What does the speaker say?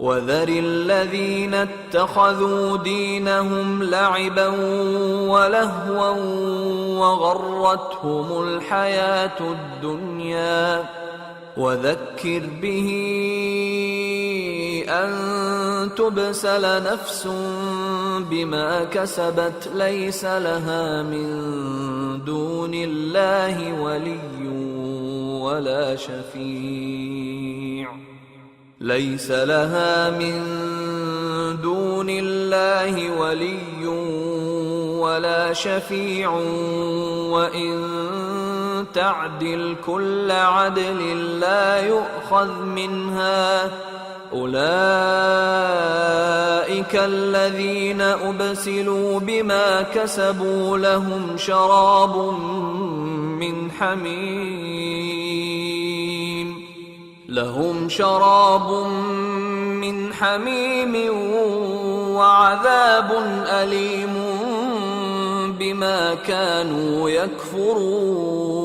وذر الذين اتخذوا دينهم لعبا ولهوا وغرتهم الحياة الدنيا وذكر به أن تبسل نفس بما كسبت ليس لها من دون الله ولي ولا شفيع ليس لها من دون الله ولي ولا شفيع وإن تعدل كل عدل لا يؤخذ منها أولئك الذين أبسلوا بما كسبوا لهم شراب من حميم وعذاب أليم بما كانوا يكفرون.